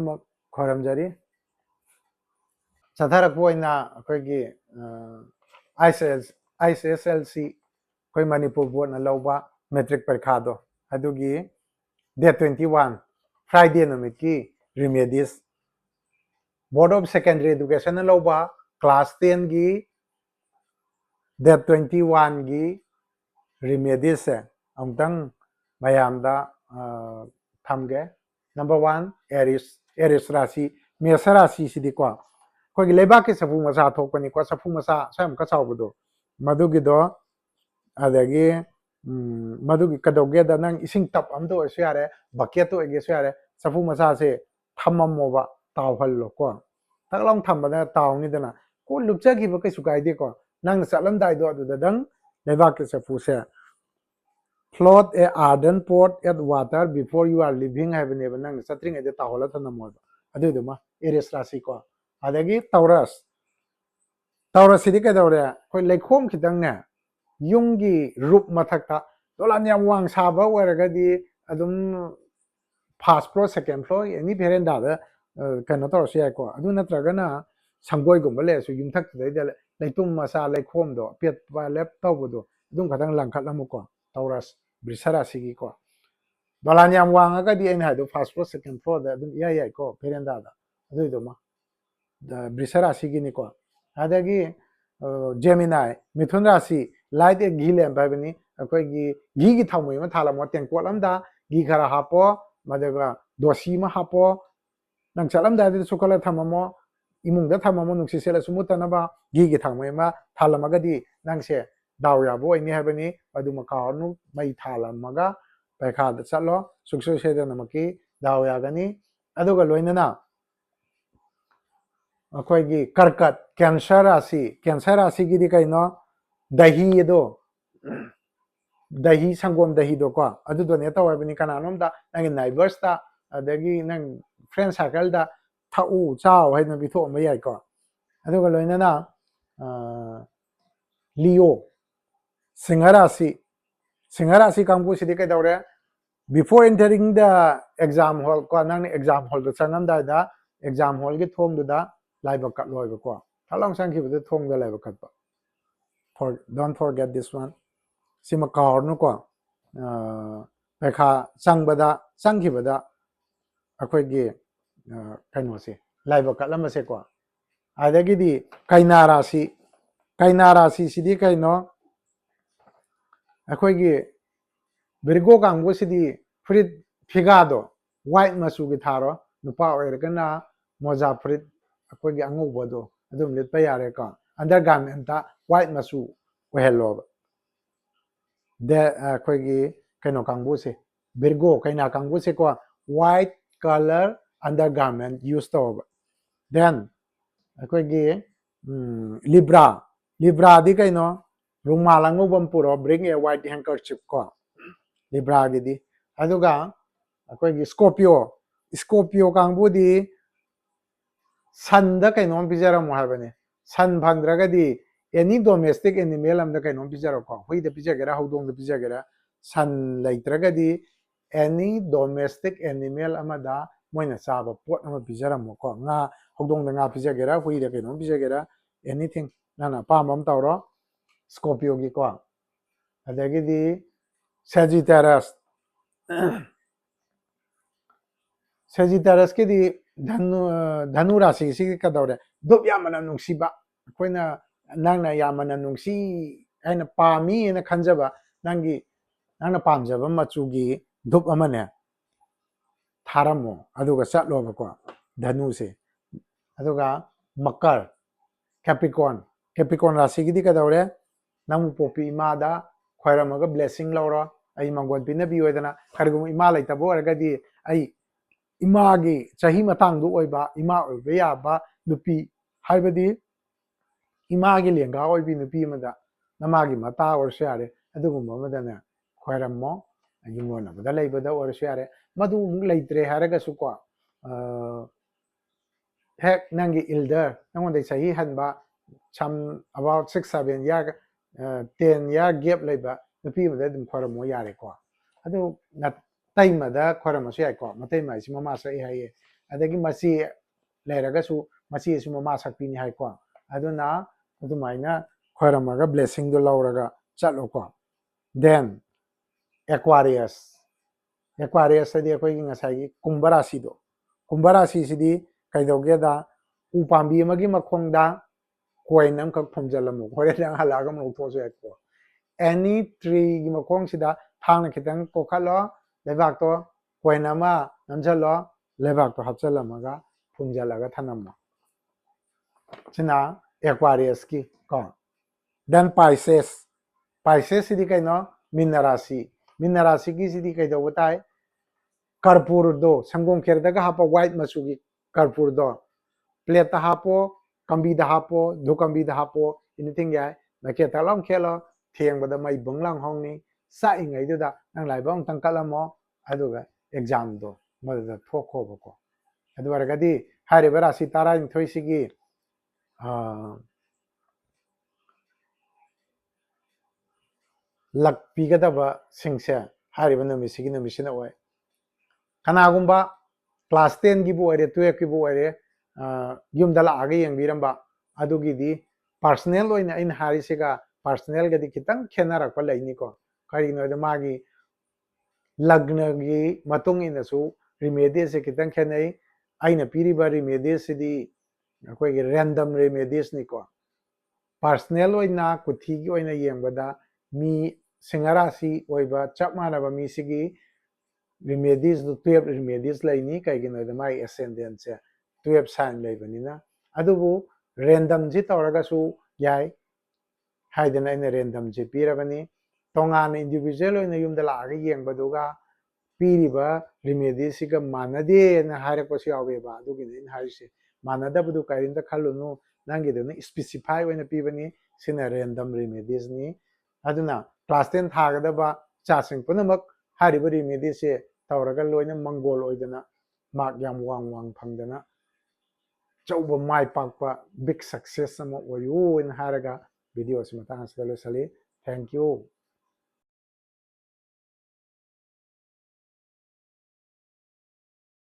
ꯑꯃꯨꯛ ꯈꯣꯏꯔꯝꯖꯔꯤ ꯆꯠꯊꯔꯛꯄ ꯑꯣꯏꯅ ꯑꯩꯈꯣꯏꯒꯤ HSLC ꯑꯩꯈꯣꯏ ꯃꯅꯤꯄꯨꯔ ꯕꯣꯔꯗꯅ ꯂꯧꯕ ꯃꯦꯇ꯭ꯔꯤꯛ ꯄꯔꯤꯈꯥꯗꯣ ꯑꯗꯨꯒꯤ ꯗꯦꯠ 21 ꯐ꯭ꯔꯥꯏꯗꯦ ꯅꯨꯃꯤꯠꯀꯤ ꯔꯤꯃꯦꯗꯤꯁ ꯕꯣꯔꯗ ꯑꯣꯐ ꯁꯦꯀꯦꯟꯗꯔꯤ ꯏꯗꯨꯀꯦꯁꯟꯅ ꯂꯧꯕ ꯀ꯭ꯂꯥꯁ 10ꯒꯤ ꯗꯦꯠ 21ꯒꯤ ꯔꯤꯃꯦꯗꯤꯁꯁꯦ ꯑꯃꯨꯛꯇꯪ ꯃꯌꯥꯝꯗ ꯊꯝꯒꯦ नंबर 1 एरिस राशि मेष राशि सिदीको अखोगी लेबाके सफु मसा थोकपनिको सफु मसा साम का चावबदो मदुगिदो अदगी मदुगी कदोगेदा नंग इसिंग टप अमदो ओसु यारे बकेट तो एगेसु यारे सफु मसा से थममोबा तावहल्लो को तकलाम थमबदा तावनिदना को लुपचगिबो कैसु कायदेको नंग चलमदाइदो अदुददंग लेबाके सफु से float a ardent pot at water before you are leaving haveneba nang satring ede tahola thanamo aduduma Aries rasi ko adagi Taurus sidi ka dawre koi lekhom khitang ne yunggi rup mathakta dolan yam wang saba waragadi adum first floor second floor any veranda da kano tawse ko adu natragana sanggoi gumba le su yumthak de leitum masa lekhom do pet ba lep tawbudo adum khatang langkhat lamuko Taurus Brisarasi ko dolan yam wang aga di ena do first floor second floor da dum iya ko veranda da adu do ma Brisarasi gi ni ko adagi Gemini Mithun Rasi light e gi lem ba bani akoi gi gi thamoi ma thala mo teng ko lam da gi khara hapo madaga dosi ma hapo nang chalam da di sukala thamamo imung da thamamo nungsi sela sumut na ba gi thamoi ma thala maga di nang se दाव याबो इनि हाबनी अदुम कावनु मै थालमगा पैखा the चलो सुक्सु सेदनमकी दाव यागनी अदुगा लोइनना अखोयगी कर्कट cancer राशि गिदी कइनो दही दो दही संगोम दही दो को अदुदो ने तवबनी कनानोम दा नंग नाइबर्स दा अदगी नंग फ्रेंड सर्कल दा थाउ चाव हैन बिथो मयाय को अदुगा लोइनना लियो Singa Rasi kampu sidi kai dawre before entering the exam hall ko nang exam hall do changam da exam hall gi thong da laiba kat loi ko thalong sang ki bu thong da laiba kat ba don't forget this one sima kaur nu ko pekha changbada changkhibada akhoi gi kaino se laiba kat lam se ko adagi di kaina rasi sidi kaino अखोगी बिरगो कांगो सिदी फ्रिद फिगादो white मसु की थारो नुपा ओइरगना मोजा फ्रिद अखोगी अंगोबदो अदुम लिटपा यारे का अंडरगारमेंट ता व्हाइट मसु ओहेलो दे अखोगी कनो कांगो से बिरगो कइना कांगो से को व्हाइट कलर अंडरगारमेंट यूज तो देन अखोगी लिब्रा दी कइनो रुमालांगो बंपुरो bring a white handkerchief ko libra gidi aduga akoi gi scorpio kangbu di san da kainom pijara mo habane san bhandraga di any domestic animal am da kainom pijara ko hui da pijagera hodong da pijagera san laitraga di any domestic animal amada moina saba pot ama pijara mo ko nga hodong da nga pijagera hui da kainom pijagera anything nana pamam tawro Scorpio की को अदगी Sagittarius की दी धनु राशि सी कदौरे दुब यामना नुंसीबा अखोइना नंगना यामना नुंसी हैना पामी हैना खंजबा नंगना पामजबा मचुगी दुब अमने थारमो अदुगा चटलोबको धनु से अदुगा मकर कैप्रिकॉर्न राशि की दी कदौरे नमु पोपी इमादा खोयरमगा ब्लेसिंग लौरो आई मंगोन पिनबी ओइदना खरगुम इमा लैतबो अरगदी आई इमागी चाही मतंगदु ओइबा इमा ओइबे याबा नुपी हाइबदी इमागी लेंगा ओइबी नुपी मदा नमागी मता ओरसे यारे अदुगुम मदने खोयरमो युमोना बदा लैबदा ओरसे यारे मदु मुक लैत्रे हारगसु को हेक नंगी इल्डर नंगोंदै चाही हनबा some about 6-7 year 10 year gap leba nupi mada dum khoramo yare ko adu na taima da khoramo se ko matai mai si mama sa haye ꯑꯗꯒꯤ ꯃꯆꯤ ꯂꯩꯔꯒꯁꯨ ꯃꯆꯤꯁꯨ ꯃꯃꯥ ꯁꯛꯄꯤꯅꯤ ꯍꯥꯏꯀꯣ ꯑꯗꯨꯅ ꯑꯗꯨꯃꯥꯏꯅ ꯈꯣꯏꯔꯝꯃꯒ ꯕ꯭ꯂꯦꯁꯤꯡꯗꯣ ꯂꯧꯔꯒ ꯆꯠꯂꯣꯀꯣ ꯗꯦꯟ ꯑꯦꯀ꯭ꯋꯥꯔꯤꯌꯁ ꯑꯦꯀ꯭ꯋꯥꯔꯤꯌꯁꯇꯗꯤ ꯑꯩꯈꯣꯏꯒꯤ ꯉꯁꯥꯏꯒꯤ ꯀꯨꯝꯚ ꯔꯥశꯤꯗꯣ ꯀꯨꯝꯚ ꯔꯥశꯤꯁꯤꯗꯤ ꯀꯩꯗꯧꯒꯦꯗ ꯎ ꯄꯥꯝꯕꯤ ꯑꯃꯒꯤ ꯃꯈꯣꯡꯗ ꯀꯣꯏꯟ ꯑꯃꯈꯛ ꯐꯨꯝꯖꯤꯜꯂꯝꯃꯨ ꯍꯣꯔꯦꯟ ꯅꯪ ꯍꯜꯂꯛꯑꯒ ꯑꯃꯨꯛ ꯂꯧꯊꯣꯛꯑꯁꯨ ꯌꯥꯏꯀꯣ ꯑꯦꯅꯤ ꯇ꯭ꯔꯤꯒꯤ ꯃꯈꯣꯡꯁꯤꯗ ꯊꯥꯡꯅ ꯈꯤꯇꯪ ꯀꯣꯛꯈꯠꯂꯣ ꯂꯩꯕꯥꯛꯇꯣ ꯀꯣꯏꯟ ꯑꯃ ꯅꯝꯁꯤꯜꯂꯣ ꯂꯩꯕꯥꯛꯇꯣ ꯍꯥꯞꯆꯤꯜꯂꯝꯃꯒ ꯐꯨꯝꯖꯤꯜꯂꯒ ꯊꯅꯝꯃꯣ ꯁꯤꯅ ꯑꯦꯀ꯭ꯋꯥꯔꯤꯌꯁꯀꯤ ꯀꯣ ꯗꯦꯟ ꯄꯥꯏꯁꯦꯁꯁꯤꯗꯤ ꯀꯩꯅꯣ ꯃꯤꯟꯅ ꯔꯥశꯤꯒꯤꯁꯤꯗꯤ ꯀꯩꯗꯧꯕ ꯇꯥꯏ ꯀꯔꯄꯨꯔꯗꯣ ꯁꯪꯒꯣꯝ ꯈꯦꯔꯗꯒ ꯍꯥꯞꯄ ꯋꯥꯏꯠ ꯃꯆꯨꯒꯤ ꯀꯔꯄꯨꯔꯗꯣ ꯄ꯭ꯂꯦꯠꯇ ꯍꯥꯞꯄꯣ ꯀꯝꯕꯤꯗ ꯍꯥꯞꯄꯣ ꯙꯨꯀꯝꯕꯤꯗ ꯍꯥꯞꯄꯣ ꯑꯦꯅꯤꯊꯤꯡ ꯌꯥꯏ ꯃꯩꯈꯦꯠ ꯇꯛꯂꯥꯎ ꯈꯦꯠꯂꯣ ꯊꯦꯡꯕꯗ ꯃꯩ ꯕꯪ ꯂꯥꯎ ꯍꯧꯅꯤ ꯆꯥꯛꯏꯉꯩꯗꯨꯗ ꯅꯪ ꯂꯥꯏꯕꯛ ꯑꯃꯨꯛꯇꯪ ꯀꯠꯂꯝꯃꯣ ꯑꯗꯨꯒ ꯑꯦꯛꯖꯥꯝꯗꯣ ꯃꯗꯨꯗ ꯊꯣꯛꯈꯣꯕꯀꯣ ꯑꯗꯨ ꯑꯣꯏꯔꯒꯗꯤ ꯍꯥꯏꯔꯤꯕ ꯔꯥశꯤ 12ꯁꯤꯒꯤ ꯂꯛ ꯄꯤꯒꯗꯕꯁꯤꯡꯁꯦ ꯍꯥꯏꯔꯤꯕ ꯅꯨꯃꯤꯠꯁꯤꯅ ꯑꯣꯏ ꯀꯅꯥꯒꯨꯝꯕ ꯀ꯭ꯂꯥꯁ 10ꯒꯤꯕꯨ ꯑꯣꯏꯔꯦ 12ꯒꯤꯕꯨ ꯑꯣꯏꯔꯦ ꯌꯨꯝꯗ ꯂꯥꯛꯑꯒ ꯌꯦꯡꯕꯤꯔꯝꯕ ꯑꯗꯨꯒꯤꯗꯤ ꯄꯥꯔꯁꯣꯅꯦꯜ ꯑꯣꯏꯅ ꯑꯩꯅ ꯍꯥꯏꯔꯤꯁꯤꯒ ꯄꯥꯔꯁꯣꯅꯦꯜꯒꯗꯤ ꯈꯤꯇꯪ ꯈꯦꯠꯅꯔꯛꯄ ꯂꯩꯅꯤꯀꯣ ꯀꯔꯤꯒꯤꯅꯣꯗ ꯃꯥꯒꯤ ꯂꯒꯅꯒꯤ ꯃꯇꯨꯡ ꯏꯟꯅꯁꯨ ꯔꯤꯃꯦꯗꯤꯁꯁꯦ ꯈꯤꯇꯪ ꯈꯦꯠꯅꯩ ꯑꯩꯅ ꯄꯤꯔꯤꯕ ꯔꯤꯃꯦꯗꯤꯁꯁꯤꯗꯤ ꯑꯩꯈꯣꯏꯒꯤ ꯔꯦꯟꯗꯝ ꯔꯤꯃꯦꯗꯤꯁꯅꯤꯀꯣ ꯄꯥꯔꯁꯣꯅꯦꯜ ꯑꯣꯏꯅ ꯀꯨꯊꯤꯒꯤ ꯑꯣꯏꯅ ꯌꯦꯡꯕꯗ ꯃꯤ ꯁꯤꯡꯍ ꯔꯥశꯤ ꯑꯣꯏꯕ ꯆꯞ ꯃꯥꯟꯅꯕ ꯃꯤꯁꯤꯒꯤ ꯔꯤꯃꯦꯗꯤꯁꯇꯨ 12 ꯔꯤꯃꯦꯗꯤꯁ ꯂꯩꯅꯤ ꯀꯩꯒꯤꯅꯣꯗ ꯃꯥꯒꯤ ꯑꯦꯁꯦꯟꯗꯦꯟꯁꯦ 12 ꯁꯥꯏꯟ ꯂꯩꯕꯅꯤꯅ ꯑꯗꯨꯕꯨ ꯔꯦꯟꯗꯝꯁꯤ ꯇꯧꯔꯒꯁꯨ ꯌꯥꯏ ꯍꯥꯏꯗꯅ ꯑꯩꯅ ꯔꯦꯟꯗꯝꯁꯤ ꯄꯤꯔꯕꯅꯤ ꯇꯣꯉꯥꯟꯅ ꯏꯟꯗꯤꯕꯤꯖꯨꯋꯦꯜ ꯑꯣꯏꯅ ꯌꯨꯝꯗ ꯂꯥꯛꯑꯒ ꯌꯦꯡꯕꯗꯨꯒ ꯄꯤꯔꯤꯕ ꯔꯤꯃꯦꯗꯤꯁꯤꯒ ꯃꯥꯟꯅꯗꯦꯅ ꯍꯥꯏꯔꯛꯄꯁꯨ ꯌꯥꯎꯋꯦꯕ ꯑꯗꯨꯒꯤꯅꯤ ꯑꯩꯅ ꯍꯥꯏꯔꯤꯁꯦ ꯃꯥꯟꯅꯗꯕꯗꯨ ꯀꯔꯤꯝꯇ ꯈꯜꯂꯨꯅꯨ ꯅꯪꯒꯤꯗꯨꯅ ꯁ꯭ꯄꯦꯁꯤꯐꯥꯏ ꯑꯣꯏꯅ ꯄꯤꯕꯅꯤ ꯁꯤꯅ ꯔꯦꯟꯗꯝ ꯔꯤꯃꯦꯗꯤꯁꯅꯤ ꯑꯗꯨꯅ ꯀ꯭ꯂꯥꯁ 10 ꯊꯥꯒꯗꯕ ꯏꯆꯥꯁꯤꯡ ꯄꯨꯝꯅꯃꯛ ꯍꯥꯏꯔꯤꯕ ꯔꯤꯃꯦꯗꯤꯁꯁꯦ ꯇꯧꯔꯒ ꯂꯣꯏꯅ ꯃꯪꯒꯣꯜ ꯑꯣꯏꯗꯅ ꯃꯥꯔꯛ ꯌꯥꯝ ꯋꯥꯡ ꯐꯪꯗꯅ ꯑꯆꯧꯕ ꯃꯥꯏ ꯄꯥꯛꯄ ꯕꯤꯛ ꯁꯛꯁꯦꯁ ꯑꯃ ꯑꯣꯏꯌꯨꯅ ꯍꯥꯏꯔꯒ ꯚꯤꯗꯤꯑꯣꯁꯤ ꯃꯇꯥꯡ ꯑꯁꯤꯗ ꯂꯣꯏꯁꯤꯜꯂꯤ ꯊꯦꯡꯛ ꯌꯨ